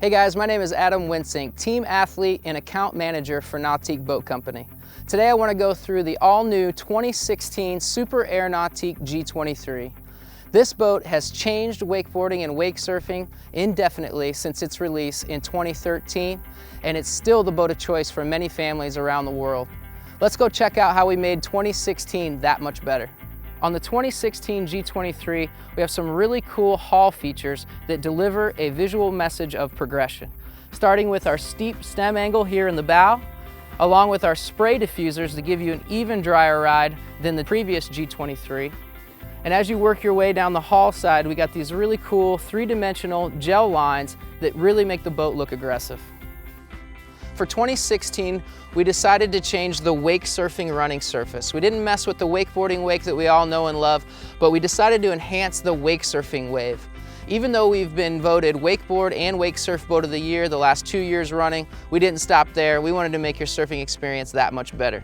Hey guys, my name is Adam Winsink, team athlete and account manager for Nautique Boat Company. Today I want to go through the all-new 2016 Super Air Nautique G23. This boat has changed wakeboarding and wake surfing indefinitely since its release in 2013, and it's still the boat of choice for many families around the world. Let's go check out how we made 2016 that much better. On the 2016 G23, we have some really cool hull features that deliver a visual message of progression. Starting with our steep stem angle here in the bow, along with our spray diffusers to give you an even drier ride than the previous G23. And as you work your way down the hull side, we got these really cool three-dimensional gel lines that really make the boat look aggressive. For 2016, we decided to change the wake surfing running surface. We didn't mess with the wakeboarding wake that we all know and love, but we decided to enhance the wake surfing wave. Even though we've been voted Wakeboard and Wake Surf Boat of the Year the last 2 years running, we didn't stop there. We wanted to make your surfing experience that much better.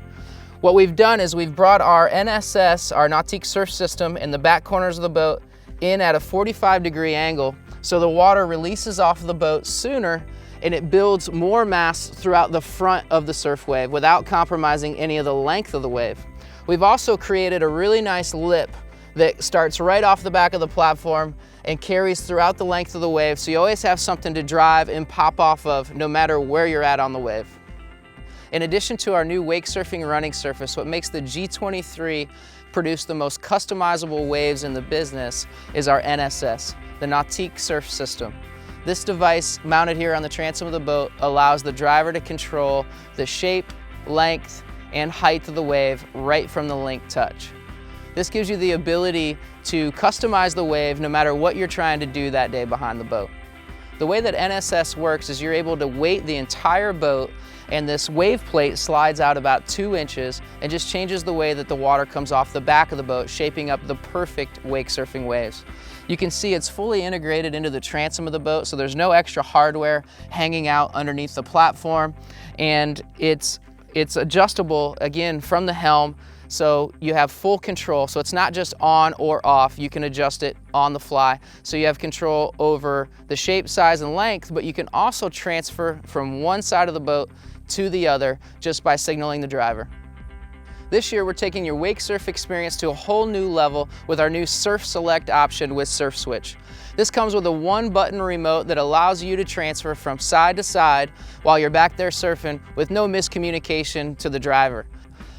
What we've done is we've brought our NSS, our Nautique Surf System, in the back corners of the boat in at a 45-degree angle, so the water releases off the boat sooner and it builds more mass throughout the front of the surf wave without compromising any of the length of the wave. We've also created a really nice lip that starts right off the back of the platform and carries throughout the length of the wave, so you always have something to drive and pop off of no matter where you're at on the wave. In addition to our new wake surfing running surface, what makes the G23 produce the most customizable waves in the business is our NSS, the Nautique Surf System. This device, mounted here on the transom of the boat, allows the driver to control the shape, length, and height of the wave right from the link touch. This gives you the ability to customize the wave no matter what you're trying to do that day behind the boat. The way that NSS works is you're able to weight the entire boat, and this wave plate slides out about 2 inches and just changes the way that the water comes off the back of the boat, shaping up the perfect wake surfing waves. You can see it's fully integrated into the transom of the boat, so there's no extra hardware hanging out underneath the platform, and it's adjustable again from the helm, so you have full control. So it's not just on or off, you can adjust it on the fly. So you have control over the shape, size, and length, but you can also transfer from one side of the boat to the other just by signaling the driver. This year, we're taking your wake surf experience to a whole new level with our new Surf Select option with Surf Switch. This comes with a one-button remote that allows you to transfer from side to side while you're back there surfing with no miscommunication to the driver.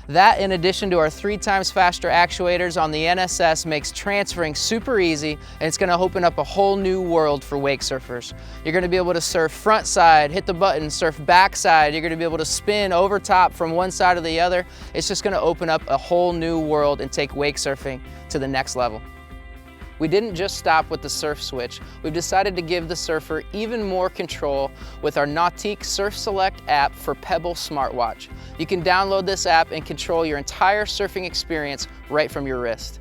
That, in addition to our 3 times faster actuators on the NSS, makes transferring super easy, and it's going to open up a whole new world for wake surfers. You're going to be able to surf front side, hit the button, surf back side. You're going to be able to spin over top from one side to the other. It's just going to open up a whole new world and take wake surfing to the next level. We didn't just stop with the Surf Switch. We've decided to give the surfer even more control with our Nautique Surf Select app for Pebble smartwatch. You can download this app and control your entire surfing experience right from your wrist.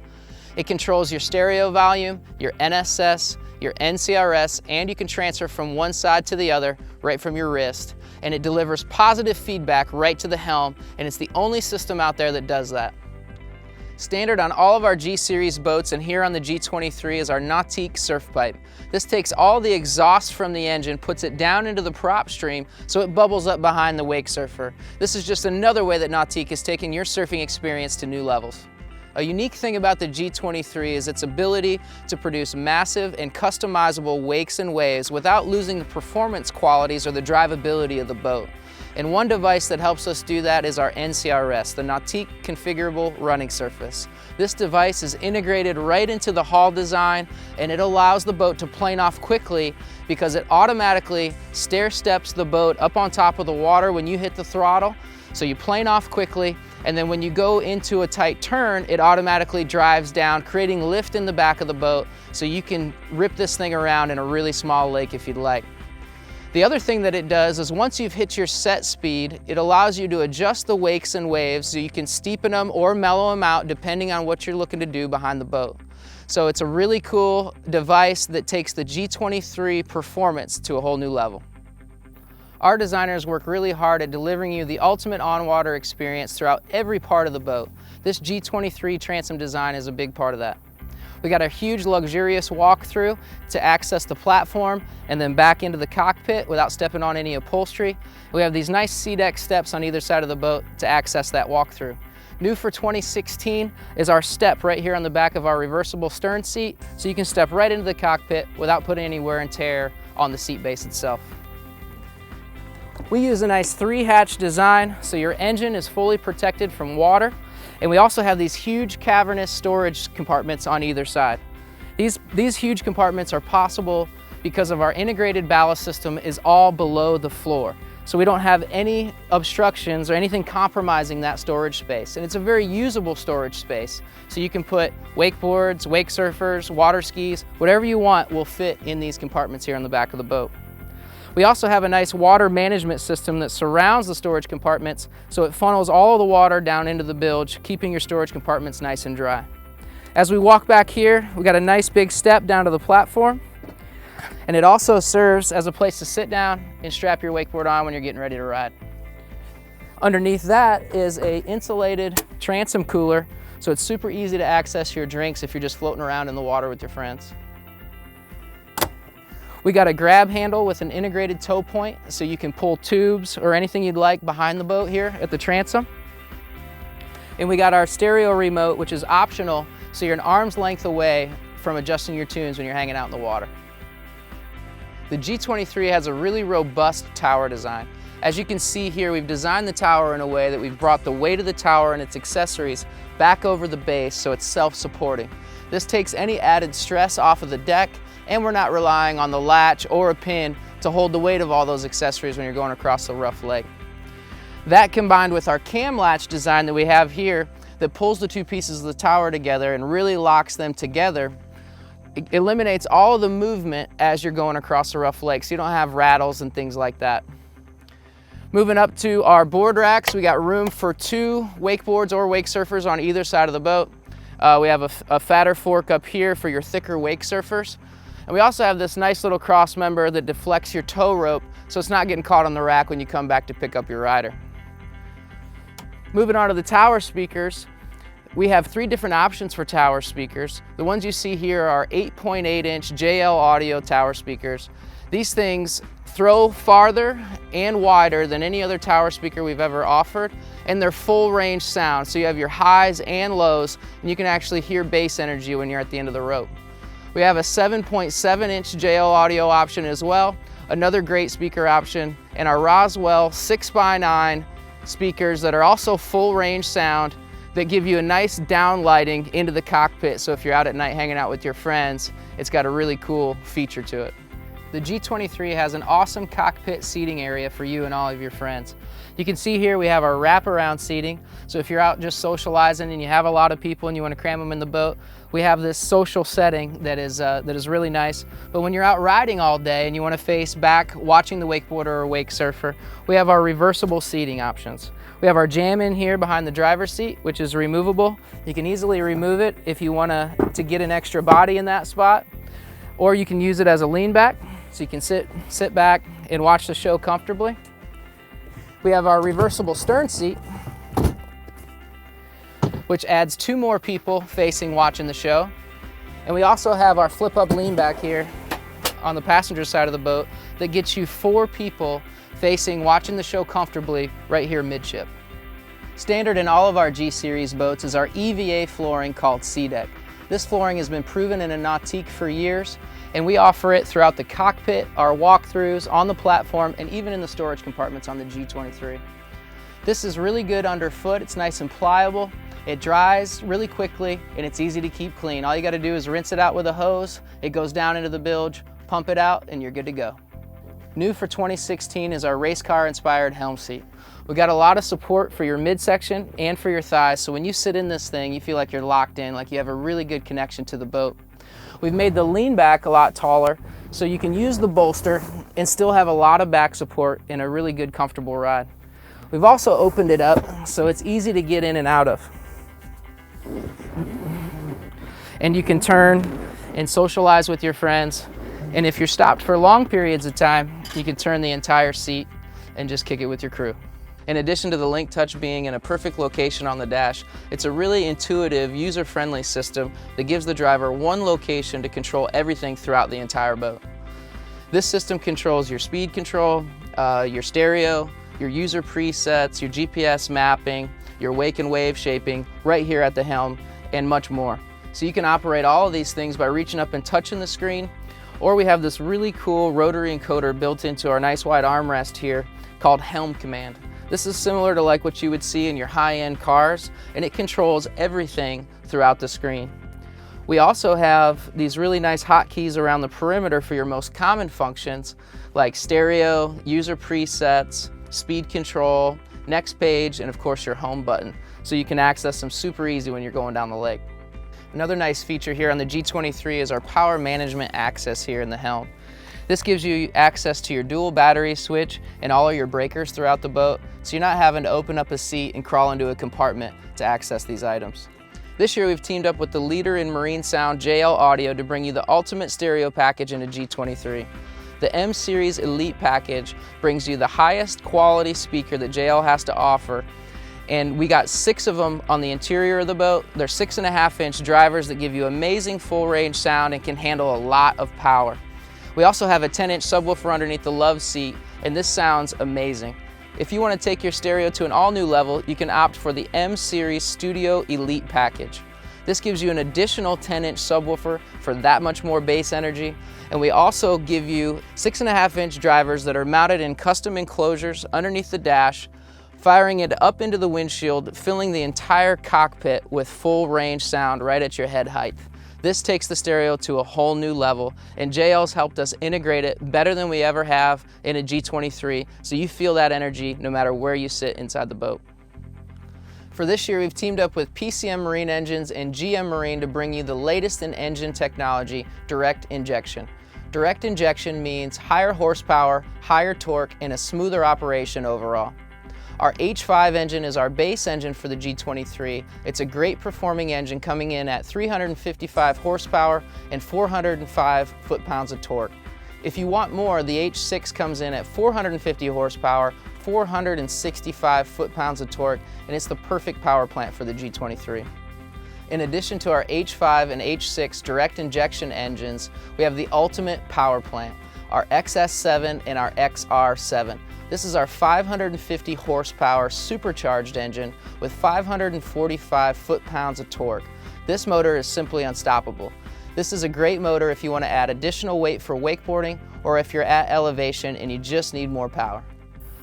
It controls your stereo volume, your NSS, your NCRS, and you can transfer from one side to the other right from your wrist. And it delivers positive feedback right to the helm, and it's the only system out there that does that. Standard on all of our G-Series boats and here on the G23 is our Nautique Surf Pipe. This takes all the exhaust from the engine, puts it down into the prop stream so it bubbles up behind the wake surfer. This is just another way that Nautique is taking your surfing experience to new levels. A unique thing about the G23 is its ability to produce massive and customizable wakes and waves without losing the performance qualities or the drivability of the boat. And one device that helps us do that is our NCRS, the Nautique Configurable Running Surface. This device is integrated right into the hull design, and it allows the boat to plane off quickly because it automatically stair steps the boat up on top of the water when you hit the throttle. So you plane off quickly, and then when you go into a tight turn, it automatically drives down, creating lift in the back of the boat, so you can rip this thing around in a really small lake if you'd like. The other thing that it does is once you've hit your set speed, it allows you to adjust the wakes and waves so you can steepen them or mellow them out depending on what you're looking to do behind the boat. So it's a really cool device that takes the G23 performance to a whole new level. Our designers work really hard at delivering you the ultimate on-water experience throughout every part of the boat. This G23 transom design is a big part of that. We got a huge luxurious walkthrough to access the platform and then back into the cockpit without stepping on any upholstery. We have these nice SeaDeck steps on either side of the boat to access that walkthrough. New for 2016 is our step right here on the back of our reversible stern seat, so you can step right into the cockpit without putting any wear and tear on the seat base itself. We use a nice 3-hatch design, so your engine is fully protected from water, and we also have these huge cavernous storage compartments on either side. These huge compartments are possible because of our integrated ballast system is all below the floor. So we don't have any obstructions or anything compromising that storage space. And it's a very usable storage space. So you can put wakeboards, wake surfers, water skis, whatever you want will fit in these compartments here on the back of the boat. We also have a nice water management system that surrounds the storage compartments, so it funnels all of the water down into the bilge, keeping your storage compartments nice and dry. As we walk back here, we got a nice big step down to the platform. And it also serves as a place to sit down and strap your wakeboard on when you're getting ready to ride. Underneath that is a insulated transom cooler, so it's super easy to access your drinks if you're just floating around in the water with your friends. We got a grab handle with an integrated tow point, so you can pull tubes or anything you'd like behind the boat here at the transom. And we got our stereo remote, which is optional, so you're an arm's length away from adjusting your tunes when you're hanging out in the water. The G23 has a really robust tower design. As you can see here, we've designed the tower in a way that we've brought the weight of the tower and its accessories back over the base so it's self-supporting. This takes any added stress off of the deck, and we're not relying on the latch or a pin to hold the weight of all those accessories when you're going across the rough lake. That combined with our cam latch design that we have here that pulls the two pieces of the tower together and really locks them together, it eliminates all of the movement as you're going across the rough lake, so you don't have rattles and things like that. Moving up to our board racks, we got room for 2 wakeboards or wake surfers on either side of the boat. We have a fatter fork up here for your thicker wake surfers. And we also have this nice little cross member that deflects your tow rope so it's not getting caught on the rack when you come back to pick up your rider. Moving on to the tower speakers, we have 3 different options for tower speakers. The ones you see here are 8.8-inch JL audio tower speakers. These things throw farther and wider than any other tower speaker we've ever offered, and they're full range sound, so you have your highs and lows, and you can actually hear bass energy when you're at the end of the rope. We have a 7.7-inch JL audio option as well, another great speaker option, and our Roswell 6x9 speakers that are also full range sound that give you a nice downlighting into the cockpit, so if you're out at night hanging out with your friends, it's got a really cool feature to it. The G23 has an awesome cockpit seating area for you and all of your friends. You can see here we have our wraparound seating, so if you're out just socializing and you have a lot of people and you want to cram them in the boat, we have this social setting that is really nice. But when you're out riding all day and you want to face back watching the wakeboarder or wake surfer, we have our reversible seating options. We have our jam in here behind the driver's seat, which is removable. You can easily remove it if you want to get an extra body in that spot, or you can use it as a lean back, so you can sit back and watch the show comfortably. We have our reversible stern seat, which adds 2 more people facing watching the show. And we also have our flip up lean back here on the passenger side of the boat that gets you 4 people facing watching the show comfortably right here midship. Standard in all of our G-Series boats is our EVA flooring called SeaDeck. This flooring has been proven in a Nautique for years, and we offer it throughout the cockpit, our walkthroughs, on the platform, and even in the storage compartments on the G23. This is really good underfoot. It's nice and pliable. It dries really quickly, and it's easy to keep clean. All you got to do is rinse it out with a hose. It goes down into the bilge, pump it out, and you're good to go. New for 2016 is our race car inspired Helm Seat. We got a lot of support for your midsection and for your thighs, so when you sit in this thing, you feel like you're locked in, like you have a really good connection to the boat. We've made the lean back a lot taller, so you can use the bolster and still have a lot of back support in a really good, comfortable ride. We've also opened it up so it's easy to get in and out of. And you can turn and socialize with your friends. And if you're stopped for long periods of time, you can turn the entire seat and just kick it with your crew. In addition to the Link Touch being in a perfect location on the dash, it's a really intuitive, user-friendly system that gives the driver one location to control everything throughout the entire boat. This system controls your speed control, your stereo, your user presets, your GPS mapping, your wake and wave shaping right here at the helm, and much more. So you can operate all of these things by reaching up and touching the screen, or we have this really cool rotary encoder built into our nice wide armrest here called Helm Command. This is similar to like what you would see in your high-end cars, and it controls everything throughout the screen. We also have these really nice hotkeys around the perimeter for your most common functions like stereo, user presets, speed control, next page, and of course your home button. So you can access them super easy when you're going down the lake. Another nice feature here on the G23 is our power management access here in the helm. This gives you access to your dual battery switch and all of your breakers throughout the boat, so you're not having to open up a seat and crawl into a compartment to access these items. This year we've teamed up with the leader in marine sound, JL Audio, to bring you the ultimate stereo package in a G23. The M Series Elite package brings you the highest quality speaker that JL has to offer, and we got 6 of them on the interior of the boat. They're 6.5-inch drivers that give you amazing full range sound and can handle a lot of power. We also have a 10-inch subwoofer underneath the love seat, and this sounds amazing. If you want to take your stereo to an all-new level, you can opt for the M Series Studio Elite package. This gives you an additional 10-inch subwoofer for that much more bass energy, and we also give you 6.5-inch drivers that are mounted in custom enclosures underneath the dash, firing it up into the windshield, filling the entire cockpit with full range sound right at your head height. This takes the stereo to a whole new level, and JL's helped us integrate it better than we ever have in a G23, so you feel that energy no matter where you sit inside the boat. For this year, we've teamed up with PCM Marine Engines and GM Marine to bring you the latest in engine technology, direct injection. Direct injection means higher horsepower, higher torque, and a smoother operation overall. Our H5 engine is our base engine for the G23. It's a great performing engine coming in at 355 horsepower and 405 foot-pounds of torque. If you want more, the H6 comes in at 450 horsepower, 465 foot-pounds of torque, and it's the perfect power plant for the G23. In addition to our H5 and H6 direct injection engines, we have the ultimate power plant, our XS7 and our XR7. This is our 550 horsepower supercharged engine with 545 foot-pounds of torque. This motor is simply unstoppable. This is a great motor if you want to add additional weight for wakeboarding or if you're at elevation and you just need more power.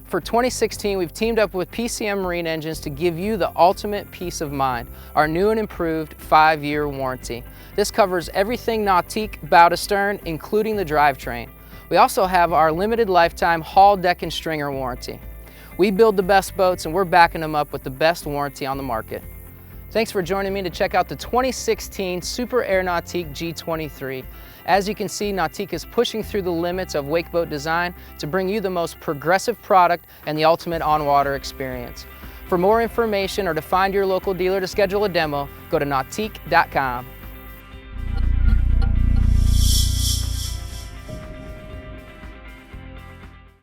For 2016, we've teamed up with PCM Marine Engines to give you the ultimate peace of mind, our new and improved 5-year warranty. This covers everything Nautique bow to stern, including the drivetrain. We also have our limited lifetime hull, deck, and stringer warranty. We build the best boats and we're backing them up with the best warranty on the market. Thanks for joining me to check out the 2016 Super Air Nautique G23. As you can see, Nautique is pushing through the limits of wakeboat design to bring you the most progressive product and the ultimate on-water experience. For more information or to find your local dealer to schedule a demo, go to nautique.com.